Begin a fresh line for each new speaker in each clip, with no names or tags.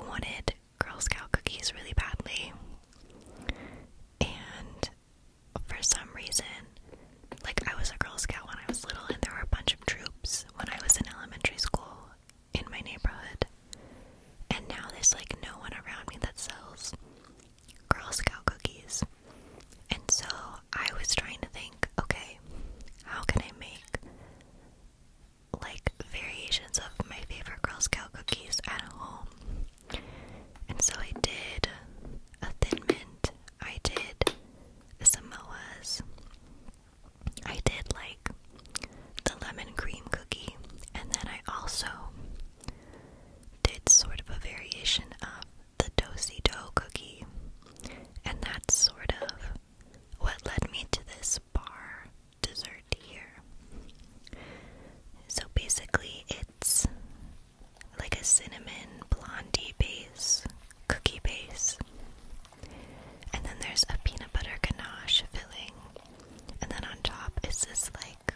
wanted Girl Scout cookies really badly. And for some reason, like, I was a Girl Scout when I was little, and there were a bunch of troops when I was in elementary school in my neighborhood. And now there's like no one around me that sells Girl Scout cookies. And so I was trying to think, okay, how can I make like variations of my favorite Girl Scout cookies at home? And so I did a Thin Mint, I did the Samoas, I did like the lemon cream cookie, and then I also did sort of a variation of the do-si-do cookie, and that's sort of what led me to this bar dessert here. So basically it's like a cinnamon blondie base, cookie base, and then there's a peanut butter ganache filling, and then on top is this like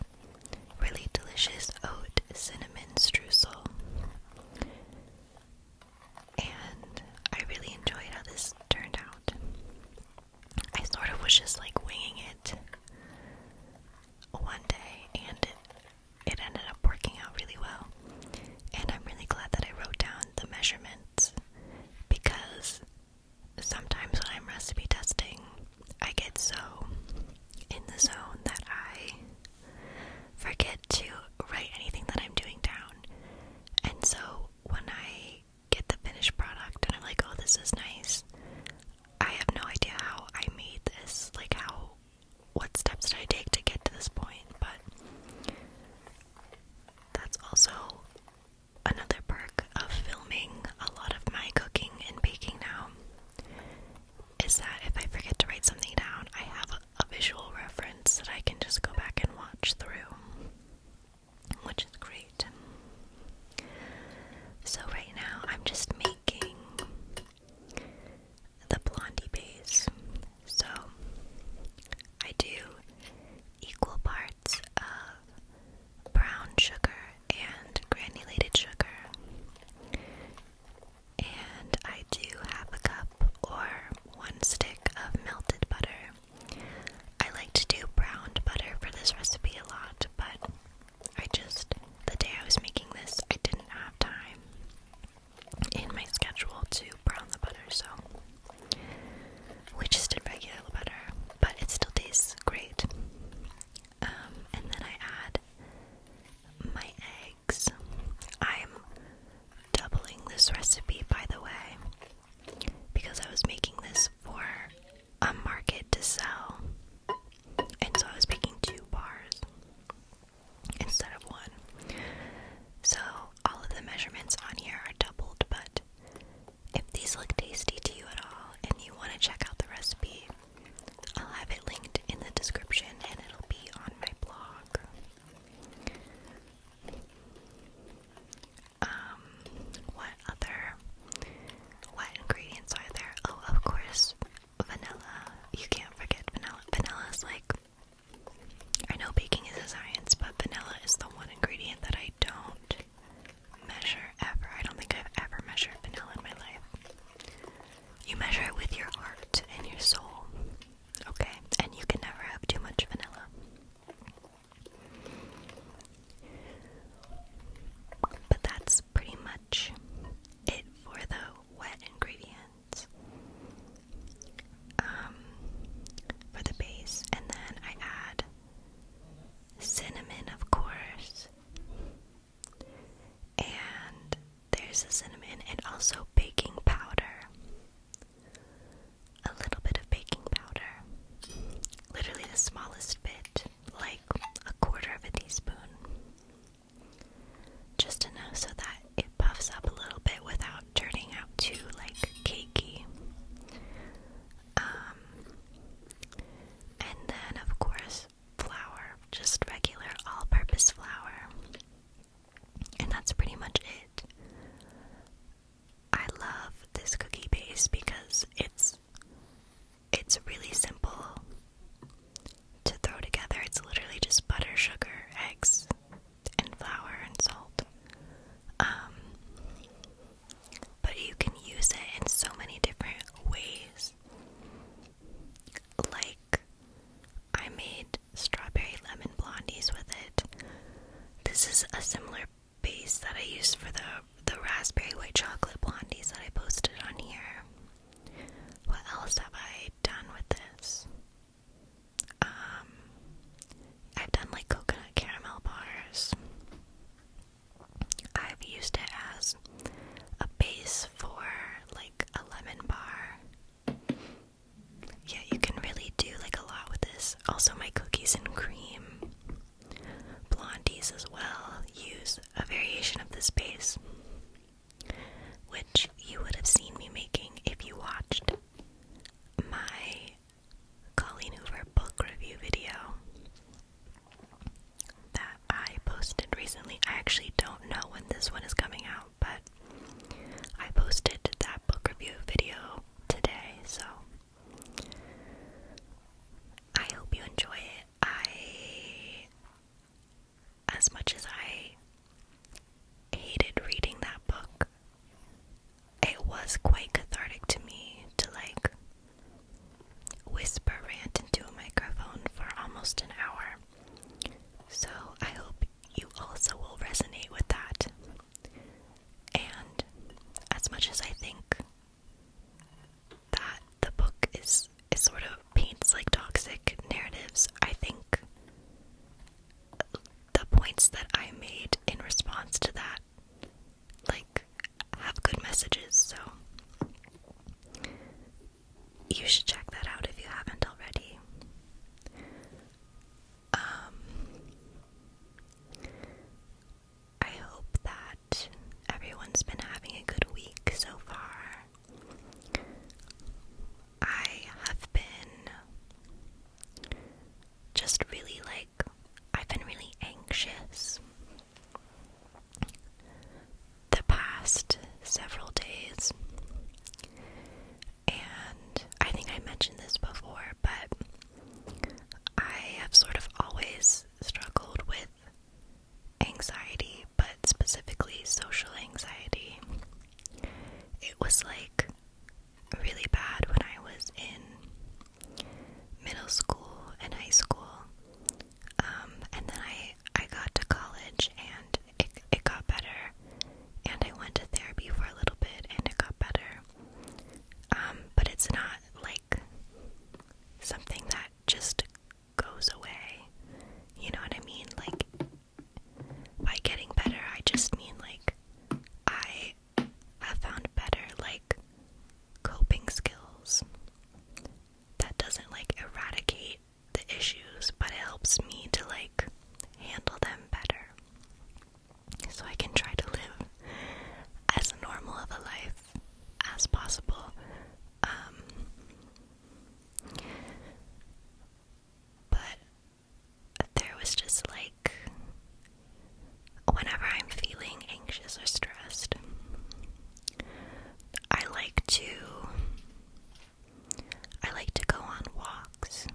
really delicious oat cinnamon streusel. And I really enjoyed how this turned out. I sort of was just like winging it one day, and it ended up working out really well. And I'm really glad that I wrote down the measurements, because sometimes when I'm recipe testing, I get so in the zone that I forget to write anything that I'm doing down. And so when I get the finished product and I'm like, oh, this is nice, I have no idea how I made this, like how was quite cathartic to me to like whisper rant into a microphone for almost an hour. So I hope you also will resonate with that. And as much as I think that the book is sort of paints like toxic narratives, I think the points that I made in response to that like have good messages, so you should check that out if you haven't already. I hope that everyone's been having a good week so far. I have been just really I've been really anxious the past several days. And I think I mentioned this before, but I have sort of always struggled with anxiety, but specifically social anxiety. It was like really bad when I was in middle school and high school. And then I got to college and it got better. And I went to therapy for a little bit and it got better. But it's not like something that just goes away. You know what I mean? Like, by getting better, I just mean like I have found better like coping skills. That doesn't like eradicate the issues, but it helps me to like handle them better, so I can try to live as normal of a life as possible. But there was just like, whenever I'm feeling anxious or stressed, I like to go on walks,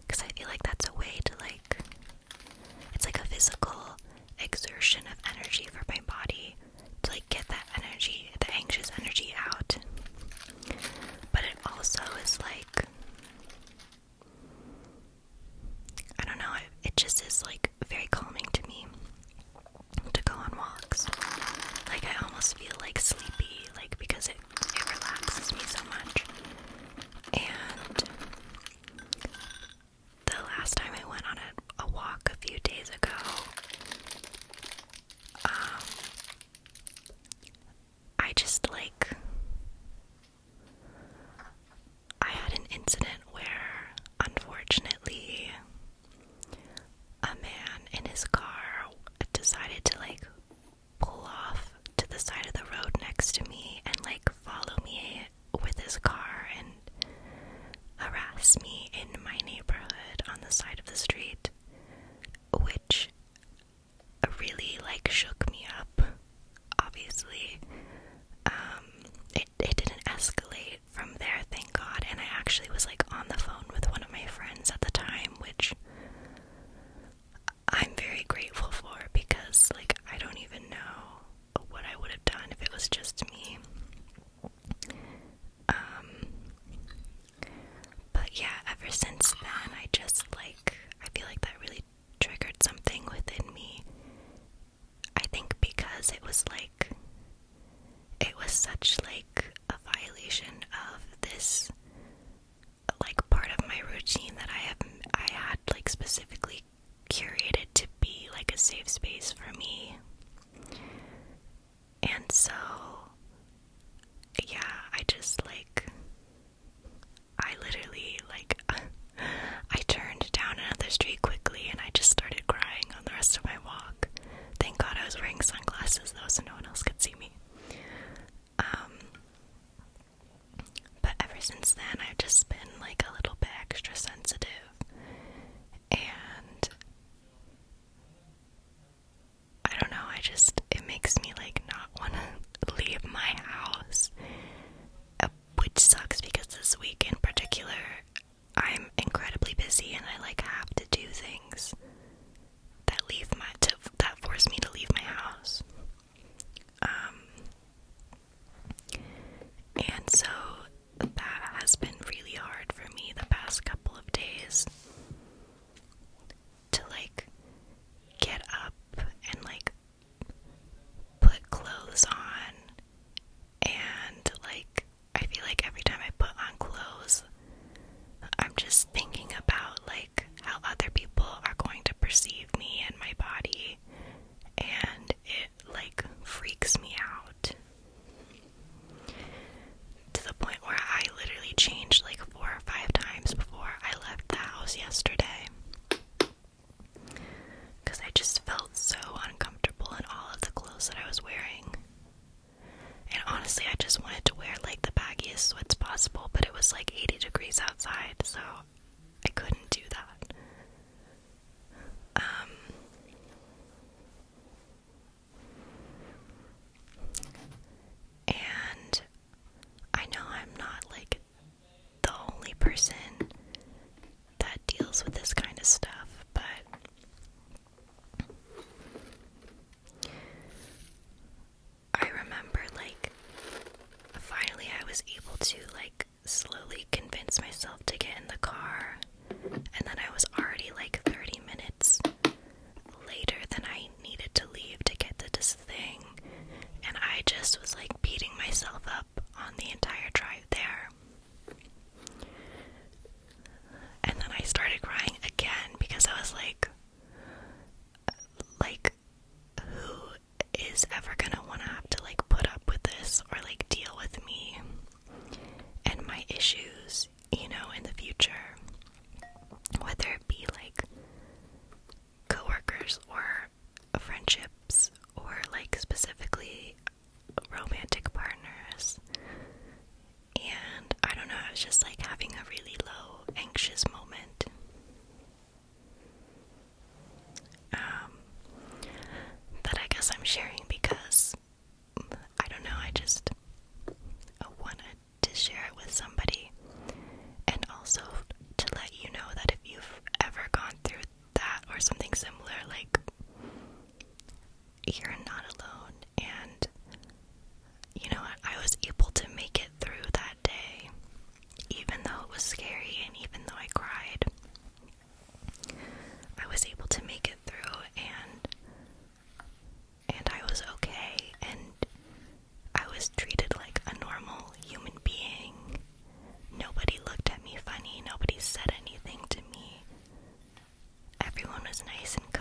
because I feel like that's a way to like, it's like a physical exertion of energy for my body to like get that energy, the anxious energy out. But it also is like, I don't know, it just is like very calming to me to go on walks. Like I almost feel like sleepy, like because it relaxes me so much. And the last time I went on a walk a few days ago, I just like, I had an incident where unfortunately a man in his car decided to like pull off to the side of the road next to me and like follow me with his car and harass me in my neighborhood on the side of the street, which really like shook me up. Obviously, it didn't escalate from there, thank God, and I actually was like on the phone with one of my friends at the time, which I'm very grateful for, because like I don't even know what I would have done if it was just me. But yeah, ever since then, I just like, I feel like that really triggered something within me. I think because it was like, it was such like a violation of this like part of my routine that I had like specifically curated to be like a safe space for me. And so yeah, I just like, I literally like I turned down another street quickly and I just started crying on the rest of my walk. Thank God I was wearing sunglasses though, so no one else could see me. But ever since then, I've just been like a little bit extra sensitive, and I don't know, it makes me like not want to leave my house, which sucks because this week in particular, I'm incredibly busy and I like have to do things that that force me to leave my house. biggest sweats possible, but it was like 80 degrees outside, so I couldn't do that. And I know I'm not like the only person that deals with this kind of stuff, but I remember like finally I was able to like slowly convince myself to get in the car, and then I was already like 30 minutes later than I needed to leave to get to this thing, and I just was like beating myself up on the entire drive there. And then I started crying again because I was like who is ever gonna want to have to like put up with this or like deal with me and my issues, you know, in the future, whether it be like coworkers or friendships or like specifically romantic partners. And I don't know, I was just like having a really low, anxious moment. That I guess I'm sharing because I don't know, I just wanted to share it with somebody, and also to let you know that if you've ever gone through that or something similar, like, you're not alone. And you know what, I was able to make it through that day, even though it was scary and even though I cried. I was able to make it through, and I was okay, and I was treated like a normal human being. Nobody looked at me funny, nobody said anything to me. Everyone was nice and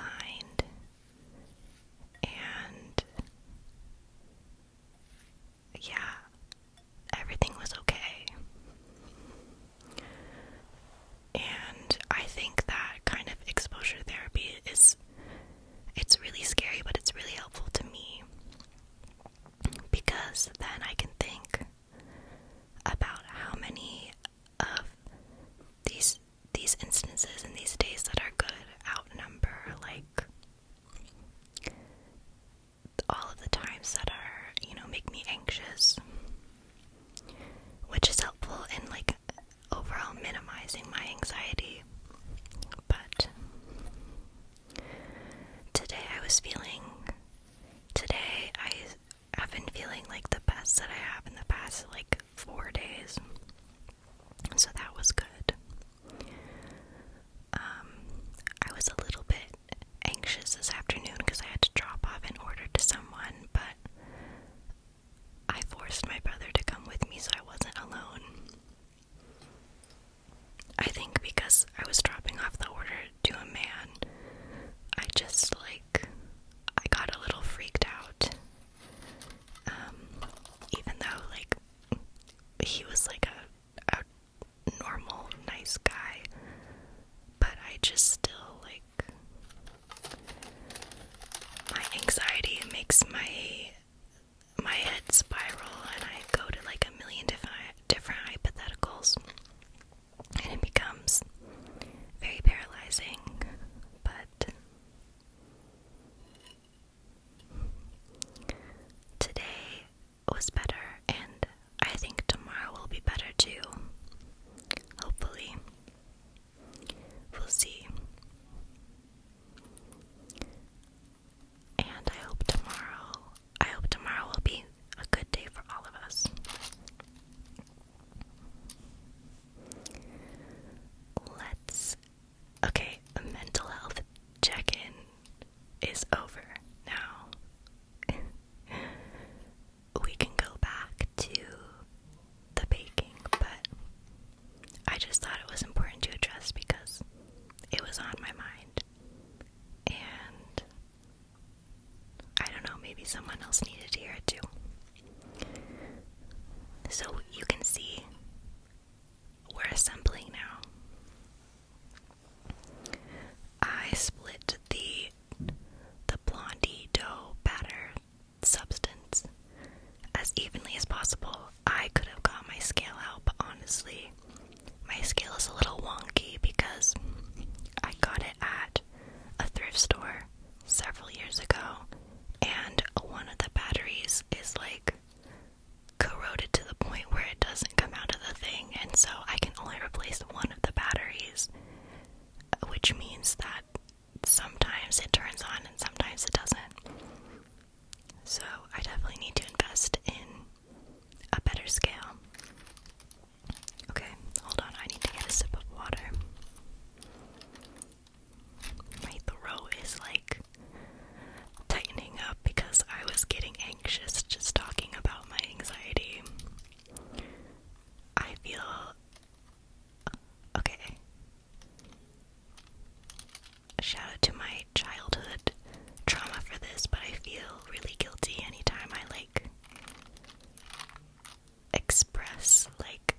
express like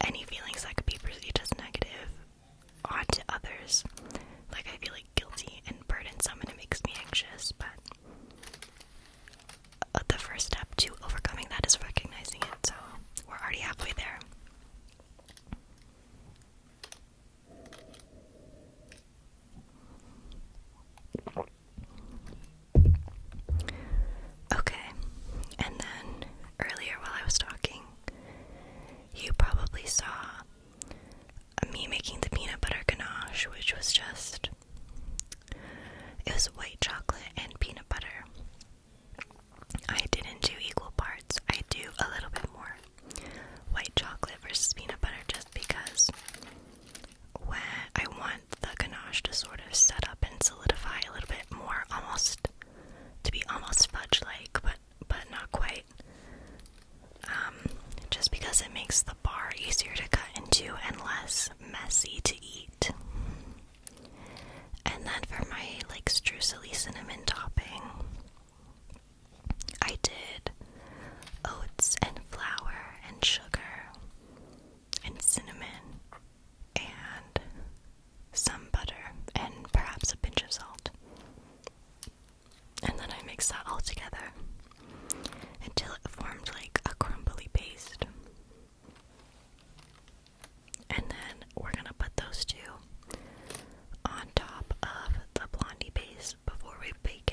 any feelings that could be perceived as negative onto others. Like I feel like guilty and burdensome and it makes me anxious, but the first step to overcoming that is recognizing it, so we're already halfway there. Okay, and then earlier while I was talking, you probably saw me making the peanut butter ganache, which was just, it was white chocolate and peanut butter. I didn't do equal parts. I do a little bit more white chocolate versus peanut butter just because when I want the ganache to sort of set up and solidify a little bit more, almost to be almost fudge-like, but not quite. Just because it makes the bar easier to cut into and less messy to eat. And then for my like streusel-y cinnamon topping, I did oats and flour and sugar and cinnamon and some butter and perhaps a pinch of salt. And then I mixed that all together until it formed like a crumbly paste. And then we're gonna put those two on top of the blondie base before we bake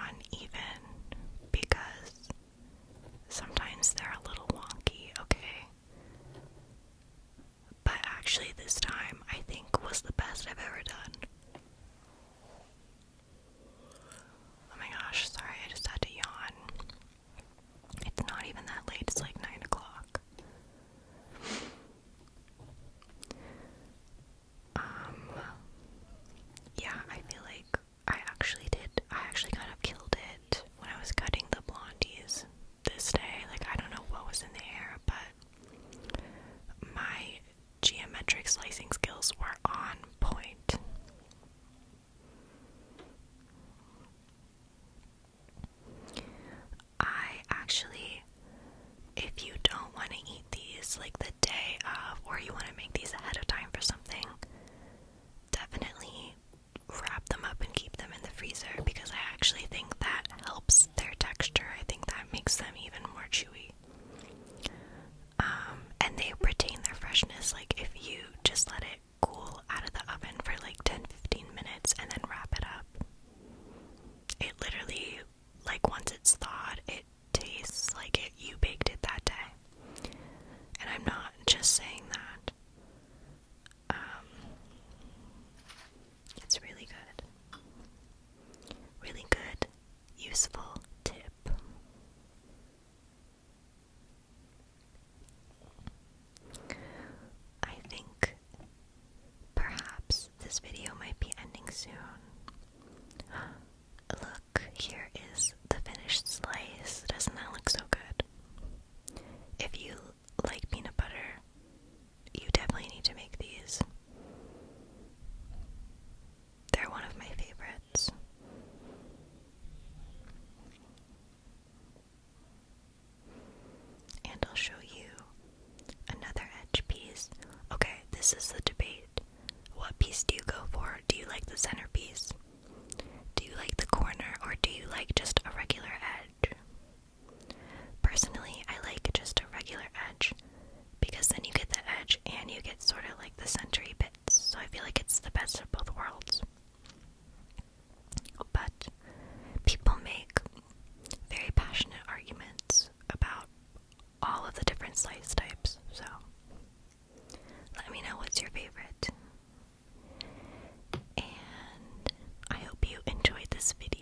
uneven because sometimes they're a little wonky, okay? But actually this time I think was the best I've ever done. Oh my gosh, sorry, I just had to yawn. It's not even that late, it's like 9 o'clock. Yeah, I feel like I actually kind of killed it when I was cutting the blondies this day. Like, I don't know what was in the air, but my geometric slicing skills were on point. I actually, if you don't want to eat these like the day of, or you want to make these ahead of time for something, definitely wrap them up and keep them in the freezer, because I actually think that helps their texture. I think that makes them even more chewy. And they retain their freshness. Like, if you just let it cool out of the oven for like 10-15 minutes and then wrap it up, it literally, like, once it's thawed, it tastes like you baked it that day. And I'm not just saying that. It's really good. Really good, useful tip. I think perhaps this video might be ending soon. Look, here is the finished slice. Doesn't that look so good? If you like peanut butter, you definitely need to make these. They're one of my favorites. And I'll show you another edge piece. Okay, this is the debate. What piece do you go for? Do you like the centerpiece? Do you like the corner, or do you like just a regular edge? Personally, I like just a regular edge, because then you get the edge and you get sort of like the centery bits, so I feel like it's the best of both worlds. But people make very passionate arguments about all of the different slice types, so let me know what's your favorite. And I hope you enjoyed this video.